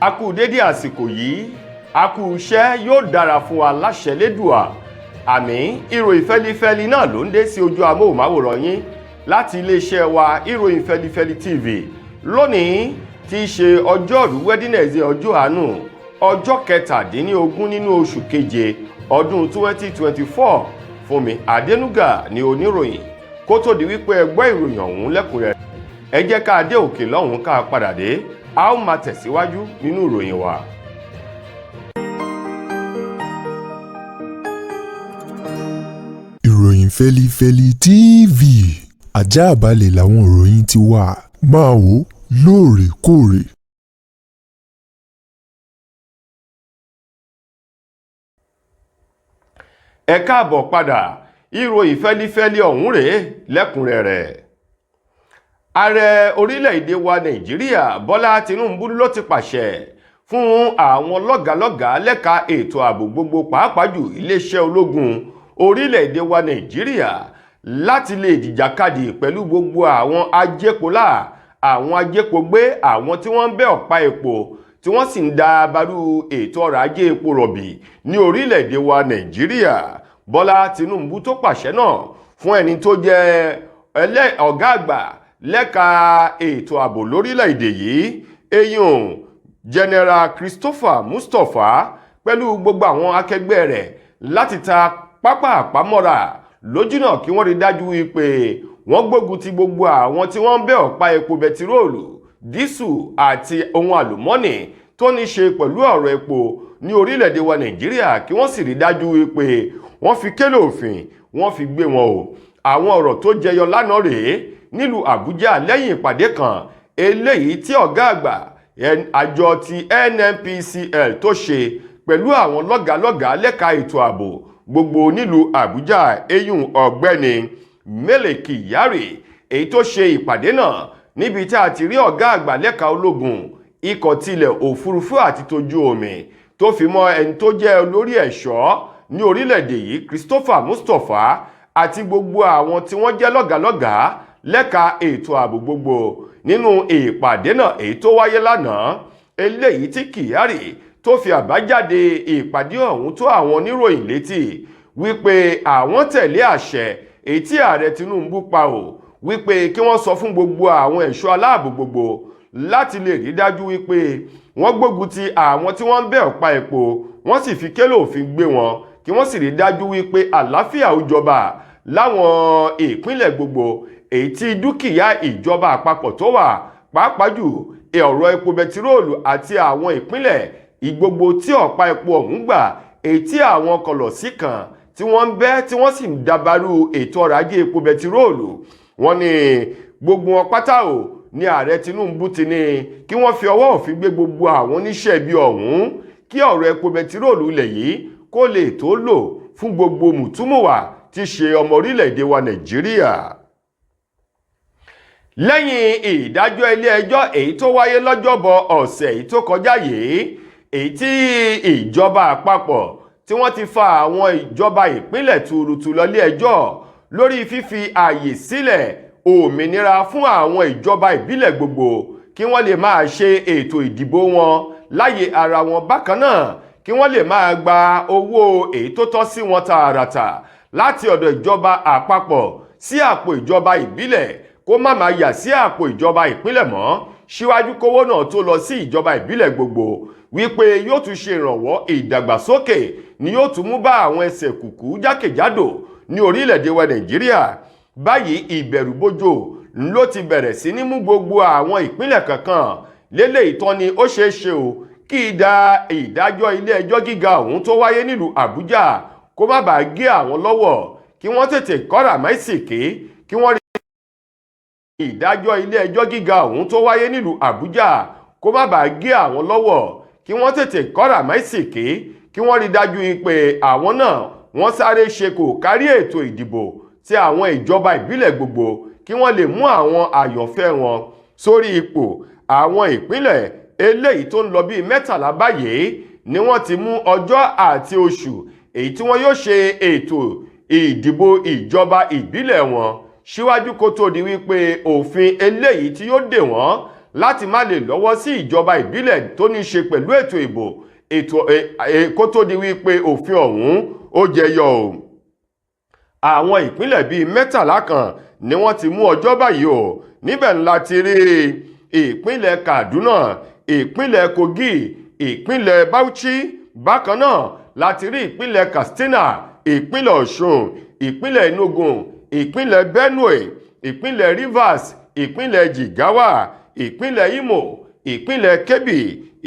A kú dédé àsìkò yìí, a kú iṣẹ́ yóò dára fún wa láṣẹ Lédùà. Àmín. Ìròyìn fẹ́lifẹ́li náà ló ń dé sí ojú amóhùnmáwòrán yín láti iléeṣẹ́ wa Ìròyìn Feli-feli TV. Lónìí tí í ṣe ọjọ́rú Wednesday ọjọ́ àánú ọjọ́ 17 nínú oṣù keje ọdún 2024. Fúnmi Adénúgà ni oníròyìn. Kó tó di wípé ẹ gbọ́ ìròyìn ọ̀hún lẹ́kùnrẹ́rẹ́, ẹ jẹ́ ká dé òkè lọ́hùn ká padà dé. A ó máa tẹ̀síwájú nínú ìròyìn wa. Ìròyìn Feli-feli TV, àjààbálẹ̀ làwọn ìròyìn ti wà, máa wò lóòrèkóòrè. Ẹ káàbọ̀ padà, ìròyìn fẹ́lifẹ́li ọ̀hún rèé lẹ́kùnrẹ́rẹ́. Ààrẹ orílẹ̀-èdè wa Nàìjíríà Bọ́lá Tinubu ló ti pàṣẹ fún àwọn lọ́gàálọ́gàá lẹ́ka ètò ààbò gbogbo pàápàá jù iléeṣẹ́ ológun orílẹ̀-èdè wa Nàìjíríà láti lè jìjàkadì pẹ̀lú gbogbo àwọn ajépolá, àwọn ajépogbé, àwọn tí wọ́n ń bẹ́ ọ̀pá epo tí wọ́n sì ń da barú ètò ọrọ̀ ajé epo rọ̀bì ní orílẹ̀-èdè wa Nàìjíríà. Bọ́lá Tinubu tó pàṣẹ náà fún ẹni tó jẹ́ ọ̀gá àgbà lẹ́ka ètò ààbò lórílẹ̀-èdè yìí, eyín General Christopher Mustapha pẹ̀lú gbogbo àwọn akẹgbẹ́ rẹ̀ láti ta pápá àpamọ́ra lójúnà kí wọ́n rí dájú wípé wọ́n gbógun ti gbogbo àwọn tí wọ́n ń bẹ́ ọ̀pá epo bẹtiróòlù, dísù àti ohun àlùmọ́nì tó ní ṣe pẹ̀lú ọ̀rọ̀ epo ní orílẹ̀-èdè wa Nàìjíríà, kí wọ́n sì rí dájú wípé wọ́n fi kélé òfin wọ́n fi gbé wọn o. Àwọn ọ̀rọ̀ tó jẹyọ lánàá rèé nílùú Àbújá lẹ́yìn ìpàdé kan eléyìí tí ọ̀gá àgbà àjọ ti NNPCL tó ṣe pẹ̀lú àwọn lọ́gàálọ́gàá lẹ́ka ètò ààbò gbogbo nílùú Àbújá, eyín ọ̀gbẹ́ni Mele Kyari, èyí tó ṣe ìpàdé náà níbi tí a ti rí ọ̀gá àgbà lẹ́ka ológun, ikọ̀ tilẹ̀ òfurufú àti tójú omi, tó fi mọ́ ẹni tó jẹ́ olórí ẹ̀ṣọ́ ní orílẹ̀-èdè yìí Christopher Mustapha àti gbogbo àwọn tí wọ́n jẹ́ lọ́gàálọ́gàá lẹ́ka ètò ààbò gbogbo nínú ìpàdé náà èyí tó wáyé lánàá, eléyìí tí Kyari tó fi àbájáde ìpàdé ọ̀hún tó àwọn oníròyìn létí wípé àwọn tẹ̀lé àṣẹ èyí tí ààrẹ Tinubu pa ò, wípé kí wọ́n sọ fún gbogbo àwọn ẹ̀ṣọ́ aláàbò gbogbo láti lè rí dájú wípé wọ́n gbógun ti àwọn tí wọ́n ń bẹ́ ọ̀pá epo, wọ́n sì fi kélé òfin gbé wọn, kí wọ́n sì rí dájú wípé àlàáfíà ó jọba láwọn ìpínlẹ̀ gbogbo èyí tí dúkìá ìjọba àpapọ̀ tó wà, pàápàá jù ọ̀rọ̀ epo bẹtiróòlù àti àwọn ìpínlẹ̀ ìgbogbo tí ọ̀pá epo ọ̀hún gbà, èyí tí àwọn kọlọ̀sí kan tí wọ́n ń bẹ́ tí wọ́n sì ń dabarú ètò ọrọ̀ ajé epo bẹtiróòlù. Wọ́n ní gbogbo wọn pátá ò ní ààrẹ Tinubu ti ní kí wọ́n fi ọwọ́ òfin gbé gbogbo àwọn oníṣẹ́ ibi ọ̀hún, kí ọ̀rọ̀ epo bẹtiróòlù ilẹ̀ yìí kó lè tó lò fún gbogbo mùtúmùwà tí ṣe ọmọ orílẹ̀-èdè wa Nàìjíríà. Lẹ́yìn ìdájọ́ ilé ẹjọ́ èyí tó wáyé lọ́jọ́bọ̀ ọ̀sẹ̀ èyí tó kọjá yìí, èyí tí ìjọba àpapọ̀ tí wọ́n ti fa àwọn ìjọba ìpínlẹ̀ tuurutu lọ ilé ẹjọ́ lórí fífi ààyè sílẹ̀ òmìnira fún àwọn ìjọba ìbílẹ̀ gbogbo kí wọ́n lè máa ṣe ètò ìdìbò wọn láyè ara wọn, bákan náà kí wọ́n lè máa gba owó èyí tó tọ́ sí wọn tààràtà láti ọ̀dọ̀ ìjọba àpapọ̀ sí àpò ìjọba ìbílẹ̀, kó má máa yà sí àpò ìjọba ìpínlẹ̀ mọ́ síwájú kówó náà tó lọ sí ìjọba ìbílẹ̀ gbogbo, wípé yóò tún ṣe ìrànwọ́ ìdàgbàsókè ni yóò tún mú bá àwọn ẹsẹ̀ kùkú jákèjádò ní orílẹ̀-èdè wa Nàìjíríà. Báyìí ìbẹ̀rùbojo ló ti bẹ̀rẹ̀ sí ní mú gbogbo àwọn ìpínlẹ̀ kankan lélẹ́yìí tán ni ó ṣeé ṣe o kí ìdájọ́ ilé ẹjọ́ gíga ọ̀hún tó wáyé nílùú Àbújá kó má bàa gé àwọn lọ́wọ́, kí wọ́n tètè kọ́ra máìsìkí, kí wọ́n rí ìdájọ́ ilé ẹjọ́ gíga ọ̀hún tó wáyé nílùú Àbújá kó má bàa gé àwọn lọ́wọ́, kí wọ́n tètè kọ́ra máìsìkí, kí wọ́n rí dájú pé àwọn náà wọ́n sáré ṣe kò kárí ètò ìdìbò tí àwọn ìjọba ìbílẹ̀ gbogbo, kí wọ́n lè mú àwọn àyànfẹ́ wọn sórí ipò. Àwọn ìpínlẹ̀ eléyìí tó ń lọ bíi 13 báyìí ni wọ́n ti mú ọjọ́ àti oṣù èyí tí wọ́n yóò ṣe ètò ìdìbò ìjọba ìbílẹ̀ wọn síwájú kó tó di wípé òfin eléyìí tí yóò dè wọ́n láti má lè lọ́wọ́ sí ìjọba ìbílẹ̀ tó ní ṣe pẹ̀lú ètò ìbò kó tó di wípé òfin ọ̀hún ó jẹyọ o. Àwọn ìpínlẹ̀ bíi 13 kan ni wọ́n ti mú ọjọ́ báyìí o. Níbẹ̀ ńlá ti rí ìpínlẹ̀ Kaduna, ìpínlẹ̀ Kogi, ìpínlẹ̀ Bauchi, bákan náà láti rí ìpínlẹ̀ Katsina, ìpínlẹ̀ Ọ̀ṣun, ìpínlẹ̀ Enugu, ìpínlẹ̀ Benue, ìpínlẹ̀ Rivers, ìpínlẹ̀ Jigawa, ìpínlẹ̀ Imo, ìpínlẹ̀ Kebbi,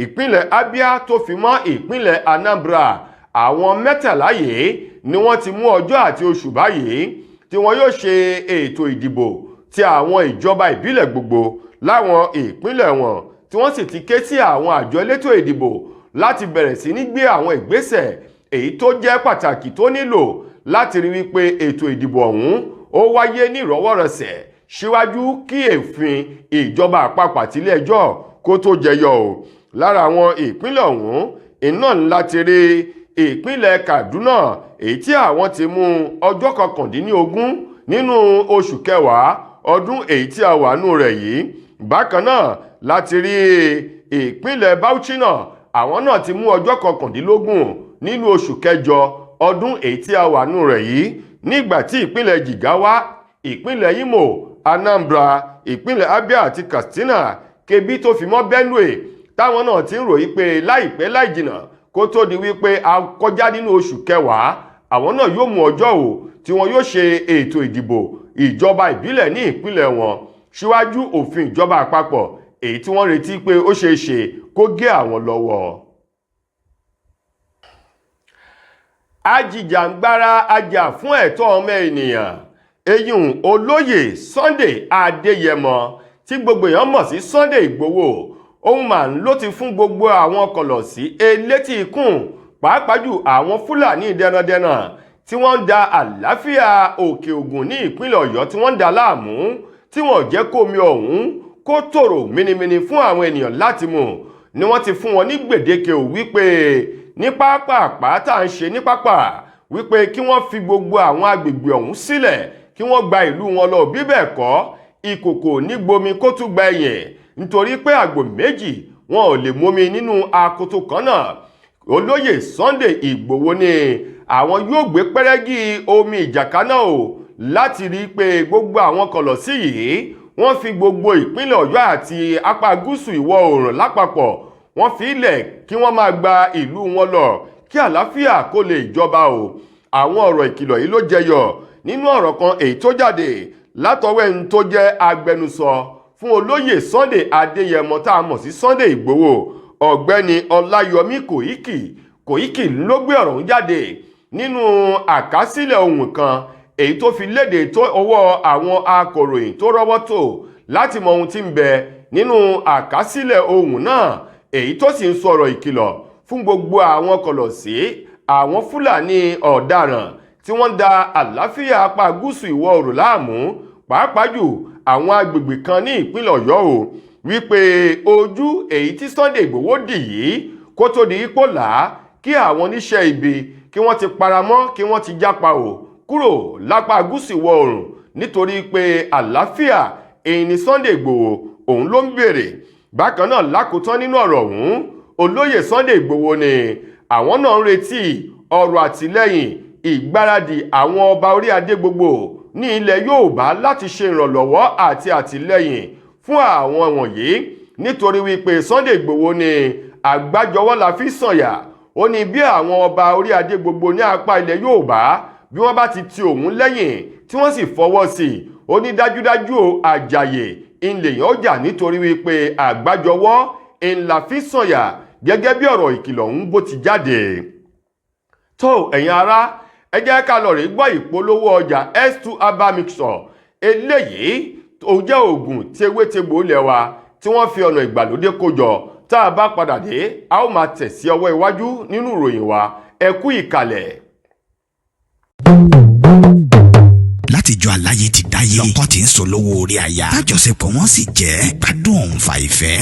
ìpínlẹ̀ Abia tó fi mọ́ ìpínlẹ̀ Anambra. Àwọn 13 yìí ni wọ́n ti mú ọjọ́ àti oṣù báyìí tí wọ́n yóò ṣe ètò ìdìbò ti àwọn ìjọba ìbílẹ̀ gbogbo láwọn ìpínlẹ̀ wọn, tí wọ́n sì ti ké sí àwọn àjọ elétò ìdìbò láti bẹ̀rẹ̀ sí ní gbé àwọn ìgbésẹ̀ èyí tó jẹ́ pàtàkì tó nílò láti rí wípé ètò ìdìbò ọ̀hún ó wáyé ní ìrọ̀wọ́rọsẹ̀ síwájú kí èfin ìjọba àpapọ̀ àti ilé ẹjọ́ kó tó jẹyọ o. Lára àwọn ìpínlẹ̀ ọ̀hún iná ńlá ti rí ìpínlẹ̀ Kaduna èyí tí àwọn ti mú ọjọ́ 19 nínú oṣù kẹwàá ọdún èyí tí a wà nù rẹ̀ yìí. Bákan náà láti rí ìpínlẹ̀ Bauchi náà, àwọn náà ti mú ọjọ́ 19 nínú oṣù kẹjọ ọdún èyí tí a wà nù rẹ̀ yìí. Nígbà tí ìpínlẹ̀ Jigawa, ìpínlẹ̀ Imo, Anambra, ìpínlẹ̀ Abia àti Katsina, Kebbi tó fi mọ́ Benue táwọn náà ti ń ròyìn pé láìpẹ́ láìjìnà kó tó di wípé a kọjá nínú oṣù kẹwàá àwọn náà yóò mú ọjọ́ o tí wọn yóò ṣe ètò ìdìbò ìjọba ìbílẹ̀ ní ìpínlẹ̀ wọn síwájú òfin ìjọba àpapọ̀ èyí tí wọ́n retí pé ó ṣeé ṣe kó gé àwọn lọ́wọ́. Ajìjàǹgbara ajà fún ẹ̀tọ́ ọmọ ènìyàn eyín olóyè Sunday Adéyẹmọ tí gbogbo èèyàn mọ̀ sí Sunday Ìgbòho òun mà ló ti fún gbogbo àwọn kọ̀lọ̀sí elétí ikùn pàápàá jù àwọn Fúlàní dẹnadẹna tí wọ́n ń da àlàáfíà Òkè Ògùn ní ìpínlẹ̀ Ọ̀yọ́ tí wọ́n ń da láàmú tí wọ́n jẹ́ kómi ọ̀hún kó tòrò minimini fún àwọn ènìyàn láti mu ni wọ́n ti fún wọn ní gbèdéke ò wípé ní pápá tá à ń ṣe ní pápá wípé kí wọ́n fi gbogbo àwọn agbègbè ọ̀hún sílẹ̀ kí wọ́n gba ìlú wọn lọ bí bẹ́ẹ̀ kọ́ ìkòkò ní gbomi kó tún gba ẹ̀yìn nítorí pé àgbò méjì wọn ò lè mómi nínú akoto kan náà. Olóyè Sunday Ìgbòho ni àwọn yóò gbé pẹ́rẹ́gì omi ìjàkaná o láti rí pé gbogbo àwọn kọ̀lọ̀sí yìí wọ́n fi gbogbo ìpínlẹ̀ Ọ̀yọ́ àti apá gúúsù ìwọ̀ oòrùn lápapọ̀ wọ́n fi ilẹ̀ kí wọ́n máa gba ìlú wọn lọ kí àlàáfíà kó lè jọba o. Àwọn ọ̀rọ̀ ìkìlọ̀ yìí ló jẹyọ nínú ọ̀rọ̀ kan èyí tó jáde látọwọ́ ẹni tó jẹ́ agbẹnusọ fún olóyè Sunday Adéyẹmọ tá a mọ̀ sí Sunday Ìgbòho, ọ̀gbẹ́ni Ọláyọmí Kòíkì ló gbé ọ̀rọ̀ ń jáde nínú àkásílẹ̀ ohun kan èyí tó fi léde tó ọwọ́ àwọn akọ̀ròyìn tó rọ́wọ́ tó láti mọ ohun tí ń bẹ nínú àkásílẹ̀ ohun náà èyí tó sì ń sọ̀rọ̀ ìkìlọ̀ fún gbogbo àwọn kọ̀lọ̀sí àwọn Fúlàní ọ̀daràn tí wọ́n ń da àlàáfíà apá gúúsù ìwọ̀ oòrùn láàmú pàápàá jù àwọn agbègbè kan ní ìpínlẹ̀ Ọ̀yọ́ o wípé ojú èyí tí Sunday Ìgbòho dì yìí kó tó di ipò là kí àwọn oníṣẹ́ ibi kí wọ́n ti paramọ́ kí wọ́n ti jápa o kúrò lápá gúúsù ìwọ̀ oòrùn nítorí pé àlàáfíà èyí ni Sunday Ìgbòho òun ló ń béèrè. Bákan náà lákòótán nínú ọ̀rọ̀ ọ̀hún olóyè Sunday Ìgbòho ni àwọn náà ń retí ọ̀rọ̀ àtìlẹ́yìn ìgbáradì àwọn ọba orí adé gbogbo ní ilẹ̀ Yorùbá láti ṣe ìrànlọ́wọ́ àti àtìlẹ́yìn fún àwọn wọ̀nyí nítorí wípé Sunday Ìgbòho ni àgbájọwọ́ la fi sànyà. Ó ní bí àwọn ọba orí adé gbogbo ní apá ilẹ̀ Yorùbá bí wọ́n bá ti òun lẹ́yìn tí wọ́n sì fọwọ́ sí i ó ní dájúdájú àjàyè ìlèyàn ọjà nítorí wípé àgbájọwọ́ ńlá fi sànyà gẹ́gẹ́ bí ọ̀rọ̀ ìkìlọ̀ ń bó ti jáde. Tó ẹ̀yin ará ẹ jẹ́ ká lọ rí gbọ́ ìpolówó ọjà S2 herbal mixture eléyìí tó jẹ́ oògùn tewétegbò lẹ́wà tí wọ́n fi ọ̀nà ìgbàlódé kó jọ. Tá a bá padà dé a ó máa tẹ̀ sí ọwọ́ iwájú nínú ìròyìn wa ẹ kú ìkàlẹ̀. látijọ́ aláyé ti dáyé lọ́kọ́ tí ń sọ lówó orí aya tájọṣepọ̀ wọn sì jẹ́ gbádùn òun fa ìfẹ́.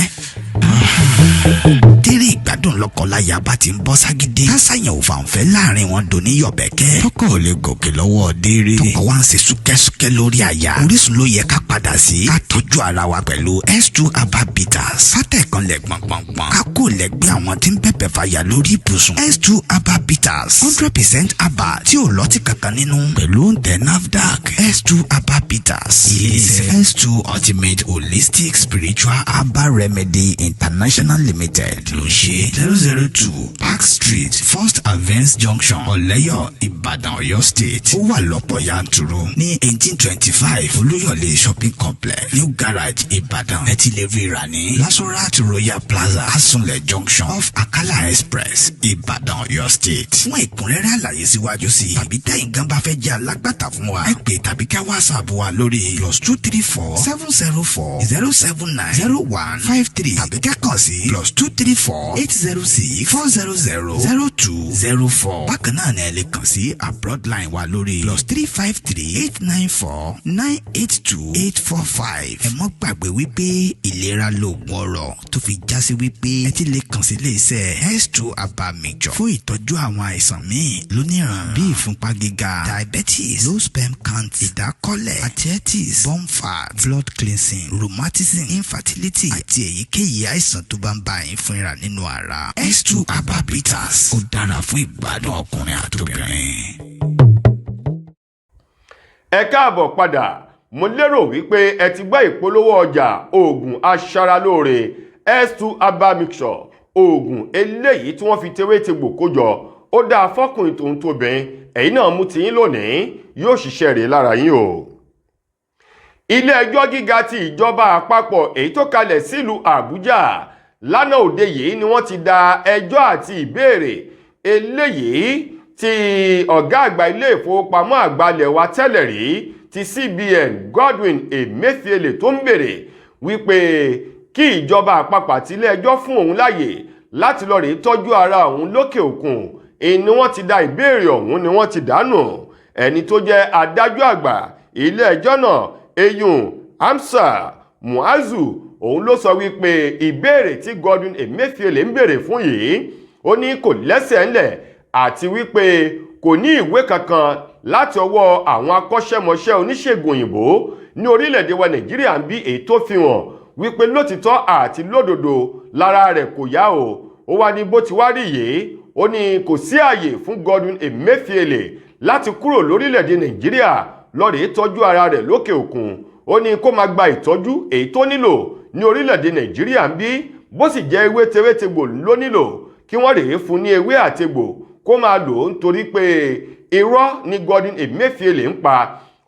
tẹ́rẹ̀ ìgbà ìgbádùn lọ́kọláya bá ti ń bọ́ ságídé kásáyàn ò fàǹfẹ́ láàrin wọn dòní yọ̀bẹ̀kẹ́ tọkọ ò lè gòkè lọ́wọ́ déere tọkọ wa ń ṣe súkẹ́súkẹ́ lórí àyà Orísun ló yẹ ká padà sí ká tọ́jú ara wa pẹ̀lú S2 herbal bitters sátẹ̀kan lẹ̀ gbọ̀ngbọ̀ngbọ̀n ká kó lẹ́gbẹ́ àwọn tí ń bẹ̀bẹ̀ fàyà lórí ibùsùn S2 herbal bitters 100% herbal tí ò lọ́tì kankan nínú pẹ̀lú oúnjẹ NAFDAC S2 herbal bitters ilé-iṣẹ́ S2 ultimate holistic spiritual herbal remedy international limited ló ṣe 002 Park Street First Avance Junction Ọ̀lẹ́yọ̀ Ìbàdàn Ọ̀yọ́ State ó wà lọ́pọ̀ yanturu ní 1825 Olúyọ̀lé shopping complex New Garage Ìbàdàn ẹ ti lè rí rà ní Lasorat Royal Plaza Asunlẹ̀ Junction off Akala Express Ìbàdàn Ọ̀yọ́ State fún ẹ̀kúnrẹ́rẹ́ àlàyé síwájú sí tàbí tẹ̀yin gan bá fẹ́ jẹ́ alágbàtà fún wa ẹ pè tàbí ká WhatsApp wa lórí +234 704 079 0153 tàbí kẹ́kàn sí +234 806 400 0204 bákan náà ni ẹ lè kàn sí abroad line wa lórí +353 894 982 845 ẹ mọ́ gbàgbé wípé ìlera lóògùn ọrọ̀ tó fi já sí wípé ẹ ti lè kàn sí iléeṣẹ́ S2 herbal mixture fún ìtọ́jú àwọn àìsàn míì lóníran bíi ìfúnpá gíga diabetes low sperm count ìdákọ́lẹ̀ arthritis bone fat blood cleansing rheumatism infertility àti èyíkéyìí àìsàn tó bá ń bá yín fúnra nínú ara S2 herbal bitters ó dára fún ìgbádùn ọkùnrin àtobìnrin. ẹ káàbọ̀ padà mo lérò wípé ẹ ti gbọ́ ìpolówó ọjà oògùn aṣaralóore S2 herbal mixture oògùn eléyìí tí wọ́n fi tewétegbò kójọ ó dáa fọ́kùnrin tòun tóbìnrin ẹ̀yin náà mú tiyín lónìí yóò ṣiṣẹ́ rẹ̀ lára yín o. ilé ẹjọ́ gíga ti ìjọba àpapọ̀ èyí tó kalẹ̀ sílùú Àbújá lánàá òde yìí ni wọ́n ti da ẹjọ́ àti ìbéèrè eléyìí tí ọ̀gá àgbà ilé ìfowópamọ́ àgbà ilẹ̀ wa tẹ́lẹ̀ rí ti CBN Godwin Emefiele tó ń béèrè wípé kí ìjọba àpapọ̀ àti ilé ẹjọ́ fún òun láàyè láti lọ rèé tọ́jú ara òun lókè òkun ni wọ́n ti da ìbéèrè ọ̀hún ni wọ́n ti dànù. ẹni tó jẹ́ adájọ́ àgbà ilé ẹjọ́ náà eyín Amsa Muazu òun ló sọ wípé ìbéèrè tí Godwin Emefiele ń béèrè fún yìí ó ní kò lẹ́sẹ̀ ńlẹ̀ àti wípé kò ní ìwé kankan láti ọwọ́ àwọn akọ́ṣẹ́mọṣẹ́ oníṣègùn òyìnbó ní orílẹ̀-èdè wa Nàìjíríà ń bí èyí tó fi hàn wípé lótìtọ́ àti lódodo lára rẹ̀ kò yá o. ó wá ní bó ti wá rí yìí ó ní kò sí àyè fún Godwin Emefiele láti kúrò lórílẹ̀-èdè Nàìjíríà lọ́rẹ̀ẹ́ tọ́jú ara rẹ̀ lókè òkun. ó ní kó máa gba ìtọ́jú èyí tó nílò ní orílẹ̀-èdè Nàìjíríà ń bí bó sì jẹ́ ewé tewétegbò ló nílò kí wọ́n rèé fún ní ewé àtegbò kó máa lò ó nítorí pé irọ́ ni Godwin Emefiele ń pa.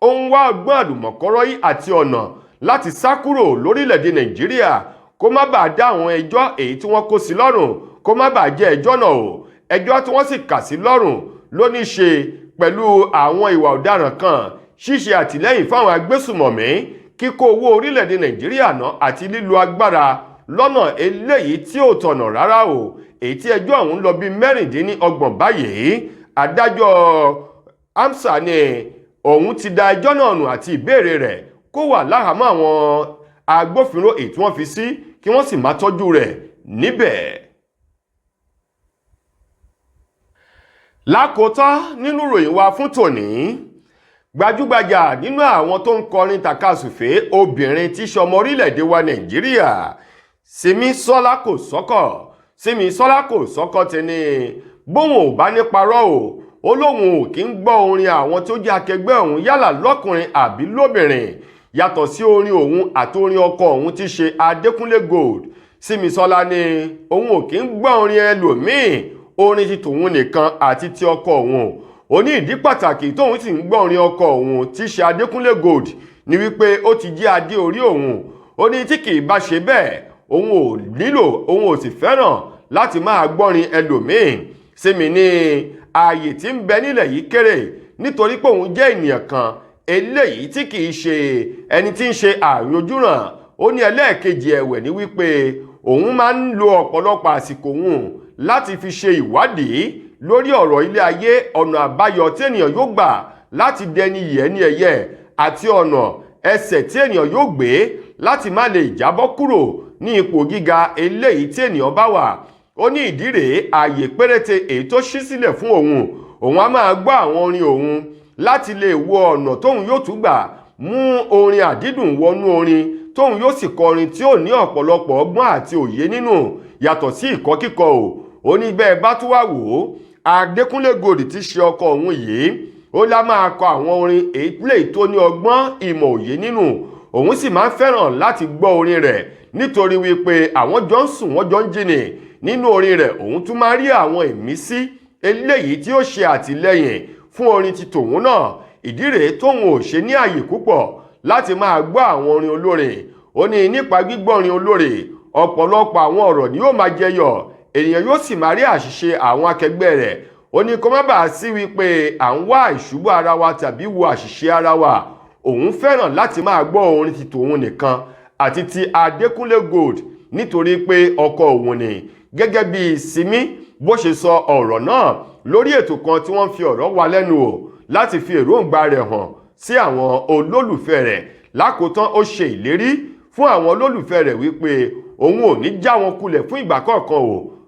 ó ń wá ọgbọ́n àlùmọ̀kọ́rọ́ yìí àti ọ̀nà láti sá kúrò lórílẹ̀-èdè Nàìjíríà kó má bàa dá àwọn ẹjọ́ èyí tí wọ́n kó sí lọ́rùn kó má bàa jẹ́ ẹjọ́ náà o. ẹjọ́ tí wọ́n sì kà sí lọ́rùn ló ní ṣe pẹ̀lú àwọn ìwà ọ̀daràn kan ṣíṣe àtìlẹ́yìn fáwọn agbésùmọ̀mí kíkó owó orílẹ̀-èdè Nàìjíríà ná àti lílo agbára lọ́nà eléyìí tí ò tọ̀nà rárá o. èyí tí ẹjọ́ ọ̀hún lọ bí 26 báyìí. adájọ́ Amsa ni òun ti da ẹjọ́ náà nù àti ìbéèrè rẹ̀ kó wà láhàámọ́ àwọn agbófinró èyí tí wọ́n fi sí kí wọ́n sì máa tọ́jú rẹ̀ níbẹ̀. lákòótán nínú ìròyìn wa fún tòní gbajúgbajà nínú àwọn tó ń kọrin tàkasùfé obìnrin tí ṣọmọ orílẹ̀-èdè wa Nàìjíríà Simisola Kòsọ́kọ́ ti ní bóun ò bá ní parọ́ ó lóun ò kí ń gbọ́ orin àwọn tó jẹ́ akẹgbẹ́ òun yálà lọ́kùnrin àbí lóbìnrin yàtọ̀ sí orin òun àti orin ọkọ òun tí ṣe Adékúnlé Gold. Simisola ní òun ò kí ń gbọ́ orin ẹlòmíì orin ti tòun nìkan àti ti ọkọ òun. ó ní ìdí pàtàkì tóun sì ń gbọ́ orin ọkọ òun tí ṣe Adékúnlé Gold ni wípé ó ti jẹ́ adé orí òun. ó ní tí kì í bá ṣe bẹ́ẹ̀ òun ò nílò òun ò sì fẹ́ràn láti máa gbọ́rin ẹlòmíì. Simi ní ààyè tí ń bẹ nílẹ̀ yìí kéré nítorí pé òun jẹ́ ènìyàn kan eléyìí tí kì í ṣe ẹni tí ń ṣe àrùn ojúràn. ó ní ẹlẹ́ẹ̀kejì ẹ̀wẹ̀ ní wípé òun máa ń lo ọ̀pọ̀lọpọ̀ àsìkò òun láti fi ṣe ìwádìí lórí ọ̀rọ̀ ilé ayé, ọ̀nà àbáyọ tí ènìyàn yóò gbà láti dẹni yẹ̀ẹ́ni ẹ̀yẹ àti ọ̀nà ẹsẹ̀ tí ènìyàn yóò gbé láti má lè jábọ́ kúrò ní ipò gíga eléyìí tí ènìyàn bá wà. ó ní ìdí rèé ààyè péréte èyí tó ṣí sílẹ̀ fún òun á máa gbọ́ àwọn orin òun láti lè wo ọ̀nà tóun yóò tún gbà mú orin àdídùn wọnú orin tóun yóò sì kọrin tí ó ní ọ̀pọ̀lọpọ̀ ọgbọ́n àti òye nínú yàtọ̀ sí ìkọ́ kíkọ ó ní bẹ́ẹ̀ bá tún wá wò ó Adékúnlé Gold tí ṣe ọkọ òun yìí ó lá máa kọ àwọn orin èyí tó ní ọgbọ́n ìmọ̀ òye nínú òun sì máa ń fẹ́ràn láti gbọ́ orin rẹ̀ nítorí wípé àwọn jọ ń sùn wọ́n jọ ń jìnnì nínú orin rẹ̀ òun tún máa rí àwọn ìmísí eléyìí tí ó ṣe àtìlẹ́yìn fún orin ti tòun náà ìdí rèé tóun ò ṣe ní àyè púpọ̀ láti máa gbọ́ àwọn orin olórin ó ní nípa gbígbọ́ orin olórin ọ̀pọ̀lọpọ̀ àwọn ọ̀rọ̀ ni yóò máa jẹyọ ènìyàn yóò sì máa rí àṣìṣe àwọn akẹgbẹ́ rẹ̀ ó ní kó má bàa sí wípé à ń wá ìṣubú ara wa tàbí wo àṣìṣe ara wa òun fẹ́ràn láti máa gbọ́ orin ti tòun nìkan àti ti Adékúnlé Gold nítorí pé ọkọ òun ni gẹ́gẹ́ bí Simi bó ṣe sọ ọ̀rọ̀ náà lórí ètò kan tí wọ́n fi ọ̀rọ̀ wá lẹ́nu wò láti fi èròǹgbà rẹ̀ hàn sí àwọn olólùfẹ́ rẹ̀ lákòótán ó ṣe ìlérí fún àwọn olólùfẹ́ rẹ̀ wípé òun ò ní já wọn kulẹ̀ fún ìgbà kọ̀ọ̀kan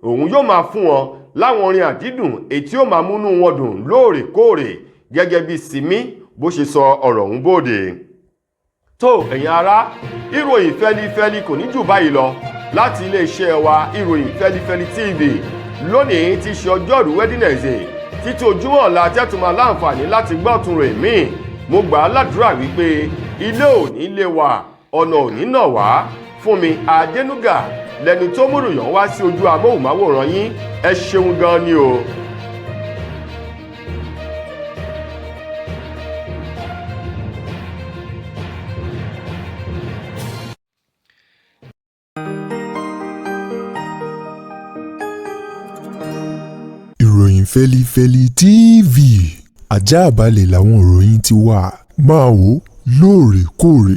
òun yóò máa fún wọn láwọn orin àdídùn èyí tí ó máa múnú wọn dùn lóòrèkóòrè gẹ́gẹ́ bí Simi bó ṣe sọ ọ̀rọ̀ ọ̀hún bóde. tó ẹ̀yin ará ìròyìn Feli-feli kò ní jù báyìí lọ láti iléeṣẹ́ wa ìròyìn Feli-feli TV lónìí ti ṣe ọjọ́rú Wednesday títí ojúmọ́ ọ̀la tẹ́tùmọ̀ láǹfààní láti gbọ́ ọ̀tún rẹ̀ míì mo gbà á ládùúrà wípé ilé ò ní lé wa ọ̀nà ò ní nà wá Fúnmi Adénúgà lẹni tó múrùyàn wá sí ojú amóhùnmáwòrán yín ẹ ṣeun gan ni o. Ìròyìn Feli-feli TV àjààbálẹ̀ làwọn ìròyìn ti wà máa wò lóòrèkóòrè.